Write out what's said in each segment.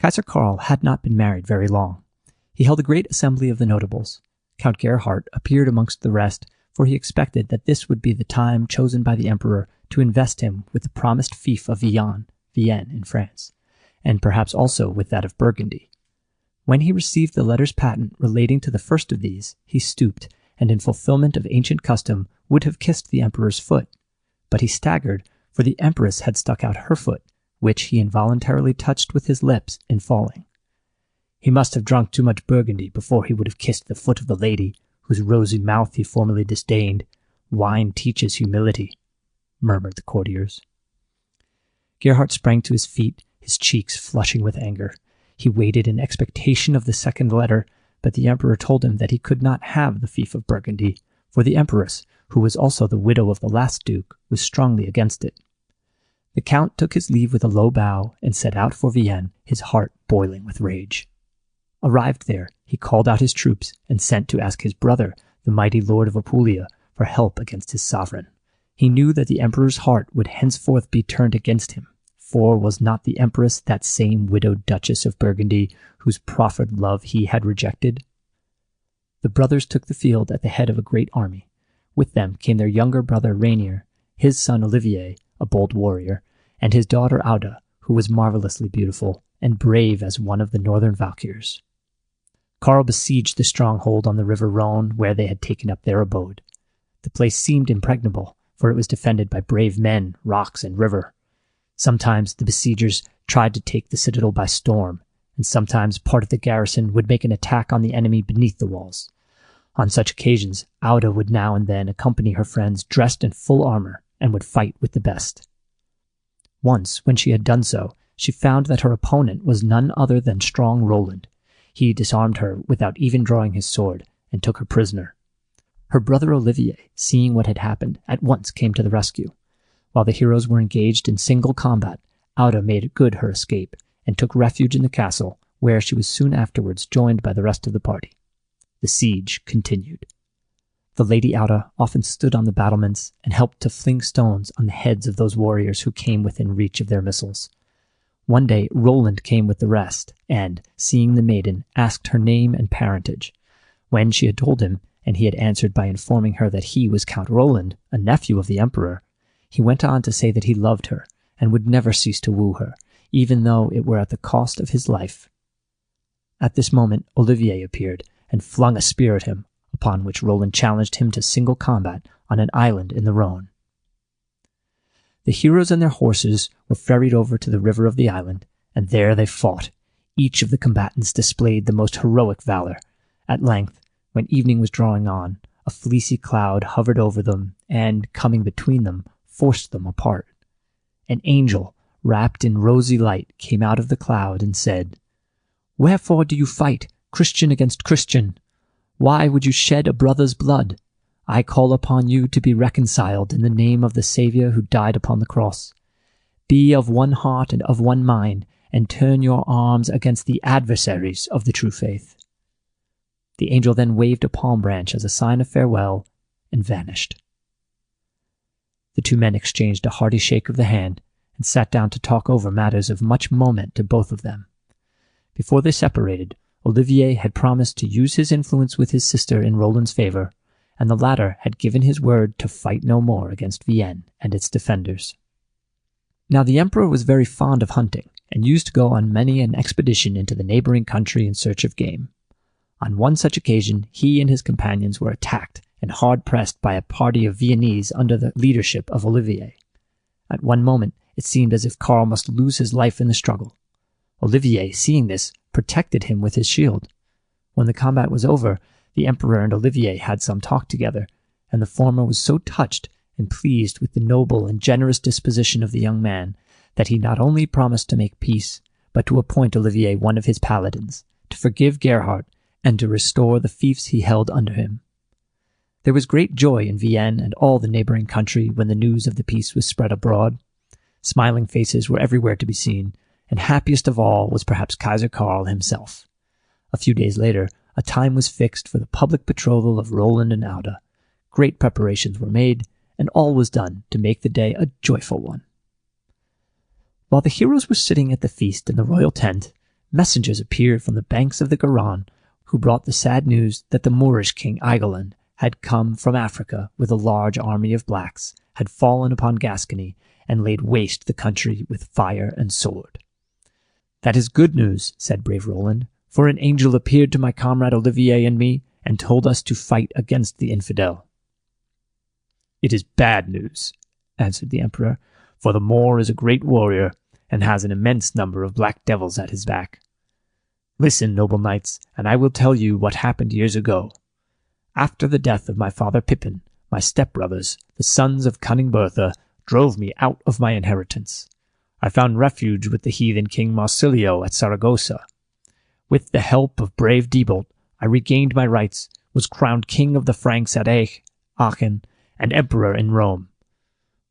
Kaiser Karl had not been married very long. He held a great assembly of the notables. Count Gerhard appeared amongst the rest, for he expected that this would be the time chosen by the emperor to invest him with the promised fief of Vienne in France, and perhaps also with that of Burgundy. When he received the letters patent relating to the first of these, he stooped, and in fulfillment of ancient custom would have kissed the emperor's foot. But he staggered, for the empress had stuck out her foot, which he involuntarily touched with his lips in falling. He must have drunk too much Burgundy before he would have kissed the foot of the lady, whose rosy mouth he formerly disdained. Wine teaches humility, murmured the courtiers. Gerhard sprang to his feet, his cheeks flushing with anger. He waited in expectation of the second letter, but the emperor told him that he could not have the fief of Burgundy, for the empress, who was also the widow of the last duke, was strongly against it. The count took his leave with a low bow and set out for Vienne, his heart boiling with rage. Arrived there, he called out his troops and sent to ask his brother, the mighty lord of Apulia, for help against his sovereign. He knew that the emperor's heart would henceforth be turned against him, for was not the empress that same widowed Duchess of Burgundy whose proffered love he had rejected? The brothers took the field at the head of a great army. With them came their younger brother Rainier, his son Olivier, a bold warrior, and his daughter Auda, who was marvelously beautiful and brave as one of the northern Valkyrs. Karl besieged the stronghold on the river Rhone, where they had taken up their abode. The place seemed impregnable, for it was defended by brave men, rocks, and river. Sometimes the besiegers tried to take the citadel by storm, and sometimes part of the garrison would make an attack on the enemy beneath the walls. On such occasions, Auda would now and then accompany her friends dressed in full armor, and would fight with the best. Once, when she had done so, she found that her opponent was none other than strong Roland. He disarmed her without even drawing his sword, and took her prisoner. Her brother Olivier, seeing what had happened, at once came to the rescue. While the heroes were engaged in single combat, Auda made good her escape, and took refuge in the castle, where she was soon afterwards joined by the rest of the party. The siege continued. The Lady Auda often stood on the battlements and helped to fling stones on the heads of those warriors who came within reach of their missiles. One day Roland came with the rest, and, seeing the maiden, asked her name and parentage. When she had told him, and he had answered by informing her that he was Count Roland, a nephew of the emperor, he went on to say that he loved her, and would never cease to woo her, even though it were at the cost of his life. At this moment Olivier appeared, and flung a spear at him, upon which Roland challenged him to single combat on an island in the Rhone. The heroes and their horses were ferried over to the river of the island, and there they fought. Each of the combatants displayed the most heroic valor. At length, when evening was drawing on, a fleecy cloud hovered over them, and, coming between them, forced them apart. An angel, wrapped in rosy light, came out of the cloud and said, "Wherefore do you fight, Christian against Christian? Why would you shed a brother's blood? I call upon you to be reconciled in the name of the Saviour who died upon the cross. Be of one heart and of one mind, and turn your arms against the adversaries of the true faith." The angel then waved a palm branch as a sign of farewell and vanished. The two men exchanged a hearty shake of the hand and sat down to talk over matters of much moment to both of them. Before they separated, Olivier had promised to use his influence with his sister in Roland's favor, and the latter had given his word to fight no more against Vienne and its defenders. Now the emperor was very fond of hunting, and used to go on many an expedition into the neighboring country in search of game. On one such occasion he and his companions were attacked and hard-pressed by a party of Viennese under the leadership of Olivier. At one moment it seemed as if Karl must lose his life in the struggle. Olivier, seeing this, protected him with his shield. When the combat was over, the emperor and Olivier had some talk together, and the former was so touched and pleased with the noble and generous disposition of the young man that he not only promised to make peace, but to appoint Olivier one of his paladins, to forgive Gerhard, and to restore the fiefs he held under him. There was great joy in Vienne and all the neighboring country when the news of the peace was spread abroad. Smiling faces were everywhere to be seen, and happiest of all was perhaps Kaiser Karl himself. A few days later, a time was fixed for the public betrothal of Roland and Auda. Great preparations were made, and all was done to make the day a joyful one. While the heroes were sitting at the feast in the royal tent, messengers appeared from the banks of the Garonne, who brought the sad news that the Moorish king Aigelin had come from Africa with a large army of blacks, had fallen upon Gaskini, and laid waste the country with fire and sword. "That is good news," said brave Roland, "for an angel appeared to my comrade Olivier and me, and told us to fight against the infidel." "It is bad news," answered the emperor, "for the Moor is a great warrior, and has an immense number of black devils at his back. Listen, noble knights, and I will tell you what happened years ago. After the death of my father Pippin, my stepbrothers, the sons of cunning Bertha, drove me out of my inheritance. I found refuge with the heathen king Marsilio at Saragossa. With the help of brave Diebold, I regained my rights, was crowned king of the Franks at Aachen, and emperor in Rome.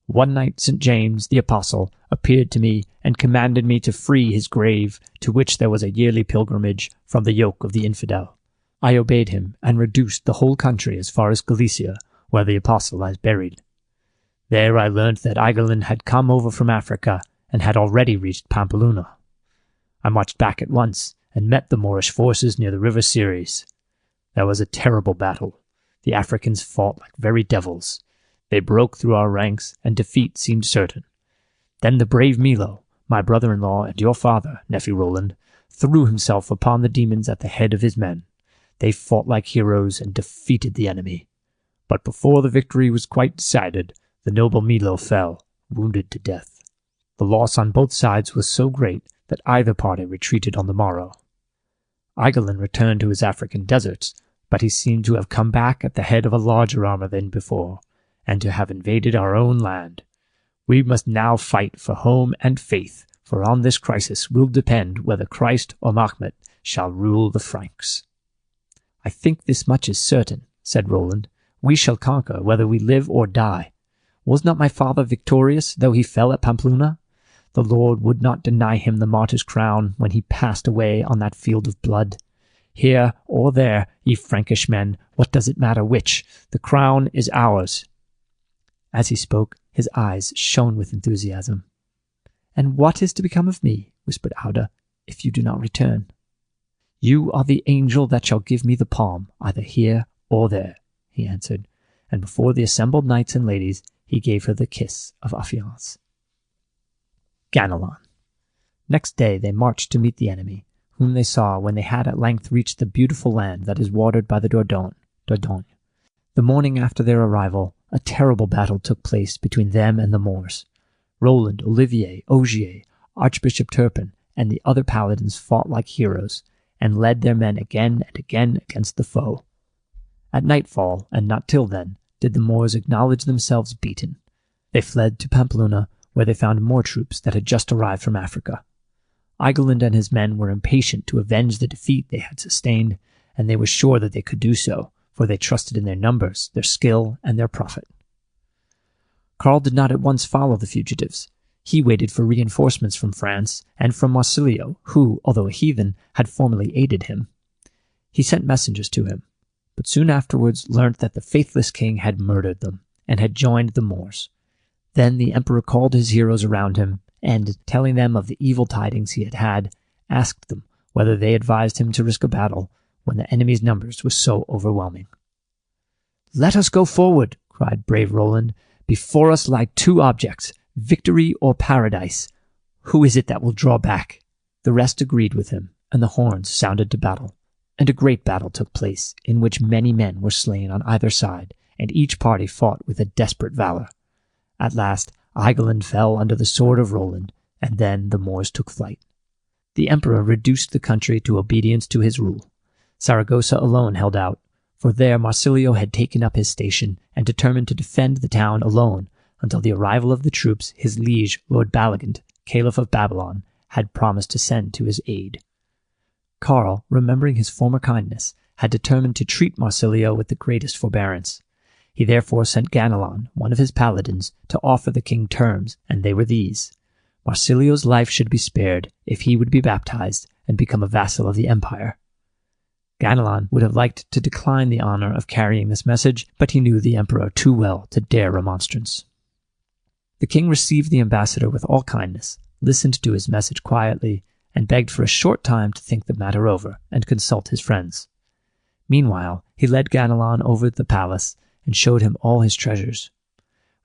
One night St. James, the apostle, appeared to me and commanded me to free his grave, to which there was a yearly pilgrimage, from the yoke of the infidel. I obeyed him and reduced the whole country as far as Galicia, where the apostle lies buried. There I learnt that Aigelin had come over from Africa and had already reached Pampeluna. I marched back at once and met the Moorish forces near the river Ceres. There was a terrible battle. The Africans fought like very devils. They broke through our ranks, and defeat seemed certain. Then the brave Milo, my brother-in-law and your father, nephew Roland, threw himself upon the demons at the head of his men. They fought like heroes and defeated the enemy. But before the victory was quite decided, the noble Milo fell, wounded to death. The loss on both sides was so great that either party retreated on the morrow. Aigelin returned to his African deserts, but he seemed to have come back at the head of a larger army than before, and to have invaded our own land. We must now fight for home and faith, for on this crisis will depend whether Christ or Mahomet shall rule the Franks." "I think this much is certain," said Roland. "We shall conquer whether we live or die. Was not my father victorious, though he fell at Pamplona? The Lord would not deny him the martyr's crown when he passed away on that field of blood. Here or there, ye Frankish men, what does it matter which? The crown is ours." As he spoke, his eyes shone with enthusiasm. "And what is to become of me," whispered Auda, "if you do not return?" "You are the angel that shall give me the palm, either here or there," he answered, and before the assembled knights and ladies, he gave her the kiss of affiance. Ganelon. Next day they marched to meet the enemy, whom they saw when they had at length reached the beautiful land that is watered by the Dordogne. The morning after their arrival, a terrible battle took place between them and the Moors. Roland, Olivier, Ogier, Archbishop Turpin, and the other paladins fought like heroes, and led their men again and again against the foe. At nightfall, and not till then, did the Moors acknowledge themselves beaten. They fled to Pamplona, where they found more troops that had just arrived from Africa. Aigelin and his men were impatient to avenge the defeat they had sustained, and they were sure that they could do so, for they trusted in their numbers, their skill, and their profit. Karl did not at once follow the fugitives. He waited for reinforcements from France and from Marsilio, who, although a heathen, had formerly aided him. He sent messengers to him, but soon afterwards learnt that the faithless king had murdered them, and had joined the Moors. Then the emperor called his heroes around him, and, telling them of the evil tidings he had had, asked them whether they advised him to risk a battle when the enemy's numbers were so overwhelming. "Let us go forward," cried brave Roland. "Before us lie two objects, victory or paradise. Who is it that will draw back?" The rest agreed with him, and the horns sounded to battle. And a great battle took place, in which many men were slain on either side, and each party fought with a desperate valor. At last, Aigelin fell under the sword of Roland, and then the Moors took flight. The emperor reduced the country to obedience to his rule. Saragossa alone held out, for there Marsilio had taken up his station and determined to defend the town alone until the arrival of the troops his liege, Lord Balagant, Caliph of Babylon, had promised to send to his aid. Karl, remembering his former kindness, had determined to treat Marsilio with the greatest forbearance. He therefore sent Ganelon, one of his paladins, to offer the king terms, and they were these: Marsilio's life should be spared if he would be baptized and become a vassal of the empire. Ganelon would have liked to decline the honor of carrying this message, but he knew the emperor too well to dare remonstrance. The king received the ambassador with all kindness, listened to his message quietly, and begged for a short time to think the matter over and consult his friends. Meanwhile, he led Ganelon over the palace and showed him all his treasures.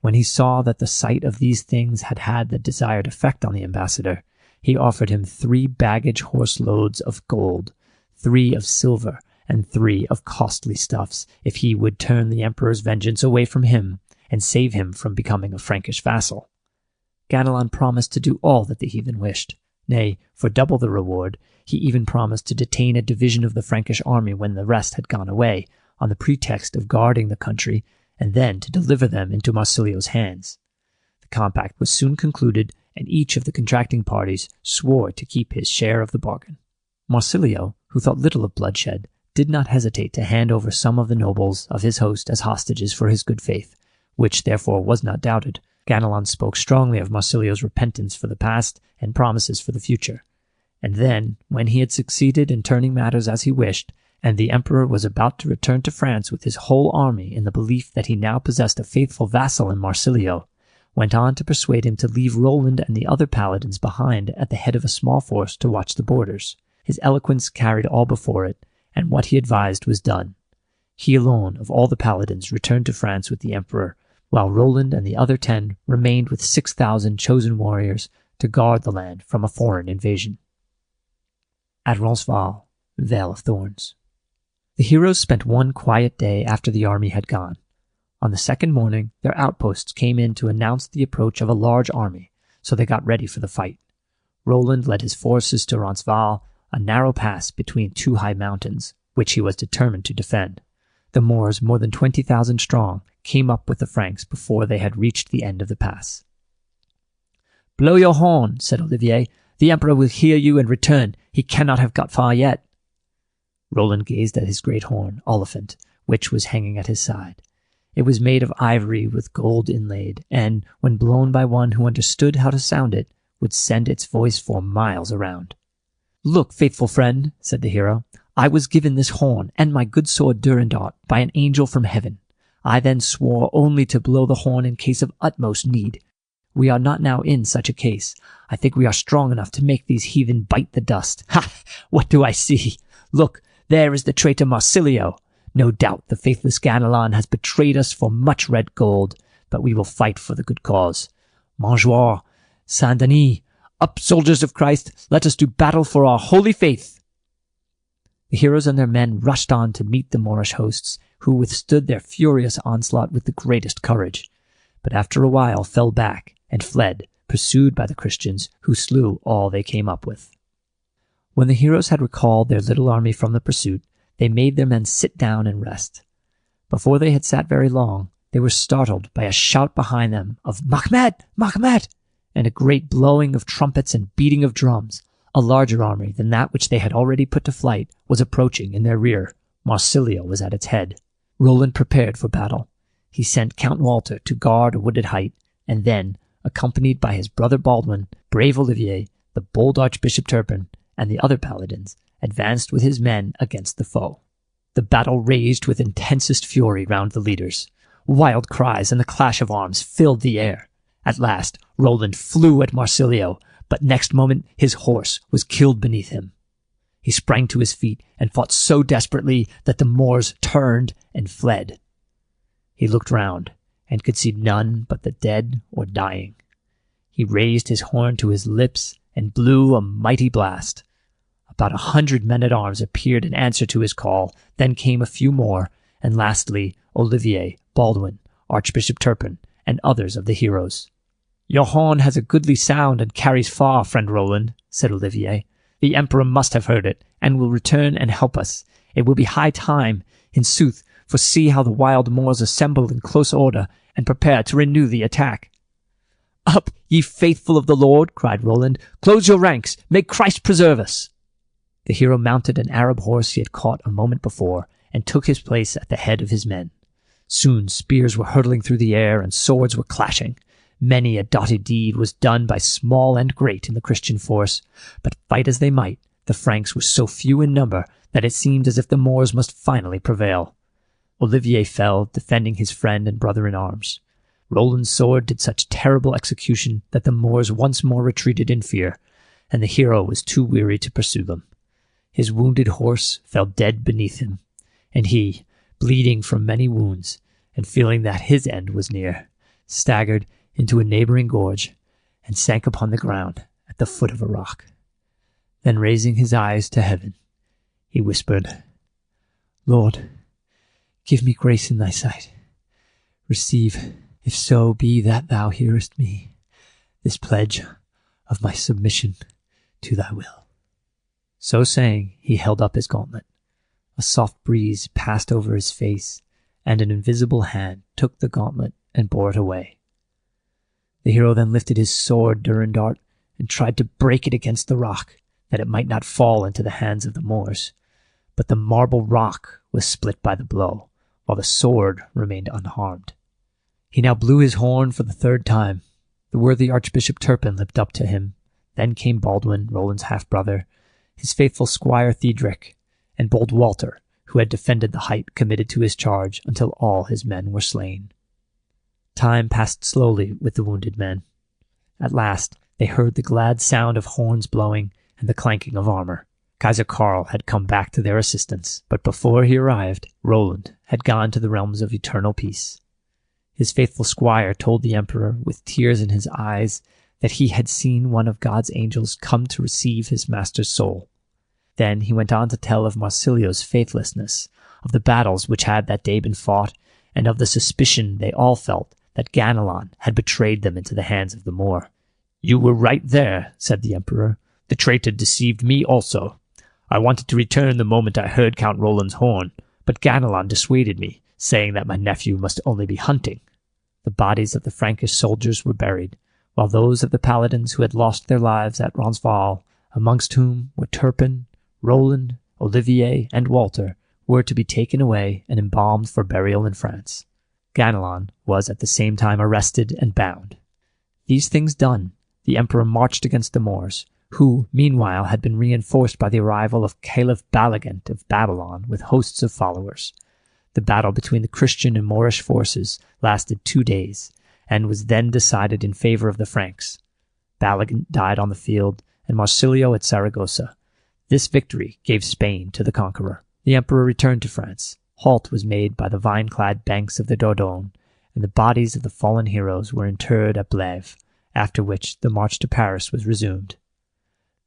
When he saw that the sight of these things had had the desired effect on the ambassador, he offered him 3 baggage horse loads of gold, 3 of silver, and 3 of costly stuffs, if he would turn the emperor's vengeance away from him and save him from becoming a Frankish vassal. Ganelon promised to do all that the heathen wished. Nay, for double the reward, he even promised to detain a division of the Frankish army when the rest had gone away, on the pretext of guarding the country, and then to deliver them into Marsilio's hands. The compact was soon concluded, and each of the contracting parties swore to keep his share of the bargain. Marsilio, who thought little of bloodshed, did not hesitate to hand over some of the nobles of his host as hostages for his good faith, which therefore was not doubted. Ganelon spoke strongly of Marsilio's repentance for the past and promises for the future. And then, when he had succeeded in turning matters as he wished, and the emperor was about to return to France with his whole army in the belief that he now possessed a faithful vassal in Marsilio, went on to persuade him to leave Roland and the other paladins behind at the head of a small force to watch the borders. His eloquence carried all before it, and what he advised was done. He alone of all the paladins returned to France with the emperor, while Roland and the other 10 remained with 6,000 chosen warriors to guard the land from a foreign invasion. At Ronsval, Vale of Thorns. The heroes spent one quiet day after the army had gone. On the second morning, their outposts came in to announce the approach of a large army, so they got ready for the fight. Roland led his forces to Ronsval, a narrow pass between 2 high mountains, which he was determined to defend. The Moors, more than 20,000 strong, came up with the Franks before they had reached the end of the pass. "Blow your horn," said Olivier. "The emperor will hear you and return. He cannot have got far yet." Roland gazed at his great horn, Oliphant, which was hanging at his side. It was made of ivory with gold inlaid, and, when blown by one who understood how to sound it, would send its voice for miles around. "Look, faithful friend," said the hero, "I was given this horn and my good sword Durandart by an angel from heaven. I then swore only to blow the horn in case of utmost need. We are not now in such a case. I think we are strong enough to make these heathen bite the dust. Ha! What do I see? Look, there is the traitor Marsilio. No doubt the faithless Ganelon has betrayed us for much red gold, but we will fight for the good cause. Montjoie, Saint-Denis, up, soldiers of Christ, let us do battle for our holy faith." The heroes and their men rushed on to meet the Moorish hosts, who withstood their furious onslaught with the greatest courage, but after a while fell back and fled, pursued by the Christians, who slew all they came up with. When the heroes had recalled their little army from the pursuit, they made their men sit down and rest. Before they had sat very long, they were startled by a shout behind them of "Mahmed! Mahmed!" and a great blowing of trumpets and beating of drums. A larger army than that which they had already put to flight was approaching in their rear. Marsilio was at its head. Roland prepared for battle. He sent Count Walter to guard a wooded height, and then, accompanied by his brother Baldwin, brave Olivier, the bold Archbishop Turpin, and the other paladins, advanced with his men against the foe. The battle raged with intensest fury round the leaders. Wild cries and the clash of arms filled the air. At last, Roland flew at Marsilio, but next moment his horse was killed beneath him. He sprang to his feet and fought so desperately that the Moors turned and fled. He looked round and could see none but the dead or dying. He raised his horn to his lips and blew a mighty blast. About 100 men-at-arms appeared in answer to his call, then came a few more, and lastly Olivier, Baldwin, Archbishop Turpin, and others of the heroes. "Your horn has a goodly sound and carries far, friend Roland," said Olivier. "The emperor must have heard it, and will return and help us. It will be high time, in sooth, for see how the wild Moors assemble in close order, and prepare to renew the attack." "Up, ye faithful of the Lord," cried Roland. "Close your ranks. May Christ preserve us." The hero mounted an Arab horse he had caught a moment before, and took his place at the head of his men. Soon spears were hurtling through the air, and swords were clashing. Many a doughty deed was done by small and great in the Christian force, but fight as they might, the Franks were so few in number that it seemed as if the Moors must finally prevail. Olivier fell, defending his friend and brother in arms. Roland's sword did such terrible execution that the Moors once more retreated in fear, and the hero was too weary to pursue them. His wounded horse fell dead beneath him, and he, bleeding from many wounds, and feeling that his end was near, staggered into a neighboring gorge and sank upon the ground at the foot of a rock. Then raising his eyes to heaven, he whispered, "Lord, give me grace in thy sight. Receive, if so be that thou hearest me, this pledge of my submission to thy will." So saying, he held up his gauntlet. A soft breeze passed over his face, and an invisible hand took the gauntlet and bore it away. The hero then lifted his sword Durandart and tried to break it against the rock, that it might not fall into the hands of the Moors. But the marble rock was split by the blow, while the sword remained unharmed. He now blew his horn for the third time. The worthy Archbishop Turpin leapt up to him. Then came Baldwin, Roland's half-brother, his faithful squire Theodric, and bold Walter, who had defended the height committed to his charge until all his men were slain. Time passed slowly with the wounded men. At last they heard the glad sound of horns blowing and the clanking of armor. Kaiser Karl had come back to their assistance, but before he arrived, Roland had gone to the realms of eternal peace. His faithful squire told the emperor, with tears in his eyes, that he had seen one of God's angels come to receive his master's soul. Then he went on to tell of Marsilio's faithlessness, of the battles which had that day been fought, and of the suspicion they all felt that Ganelon had betrayed them into the hands of the Moor. "You were right there," said the emperor. "The traitor deceived me also. I wanted to return the moment I heard Count Roland's horn, but Ganelon dissuaded me, saying that my nephew must only be hunting." The bodies of the Frankish soldiers were buried, while those of the paladins who had lost their lives at Ronsval, amongst whom were Turpin, Roland, Olivier, and Walter, were to be taken away and embalmed for burial in France. Ganelon was at the same time arrested and bound. These things done, the emperor marched against the Moors, who, meanwhile, had been reinforced by the arrival of Caliph Balagant of Babylon with hosts of followers. The battle between the Christian and Mourish forces lasted 2 days, and was then decided in favor of the Franks. Balagant died on the field, and Marsilio at Saragossa. This victory gave Spain to the conqueror. The emperor returned to France. Halt was made by the vine-clad banks of the Dordogne, and the bodies of the fallen heroes were interred at Blève, after which the march to Paris was resumed.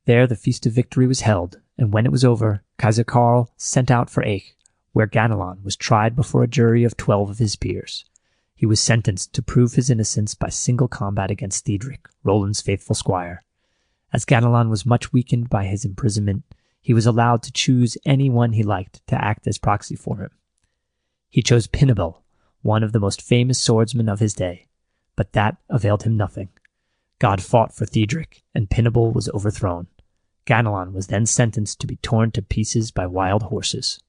There the feast of victory was held, and when it was over, Kaiser Karl sent out for Aich, where Ganelon was tried before a jury of 12 of his peers. He was sentenced to prove his innocence by single combat against Theodric, Roland's faithful squire. As Ganelon was much weakened by his imprisonment, he was allowed to choose any one he liked to act as proxy for him. He chose Pinnable, one of the most famous swordsmen of his day, but that availed him nothing. God fought for Theodric, and Pinnable was overthrown. Ganelon was then sentenced to be torn to pieces by wild horses.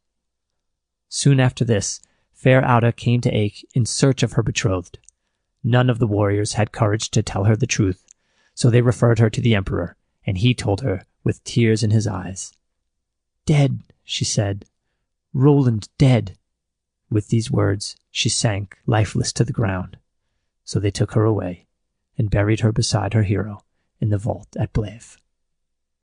Soon after this, fair Auda came to Aich in search of her betrothed. None of the warriors had courage to tell her the truth, so they referred her to the emperor, and he told her with tears in his eyes. "Dead," she said. "Roland dead." With these words, she sank lifeless to the ground. So they took her away, and buried her beside her hero in the vault at Blève.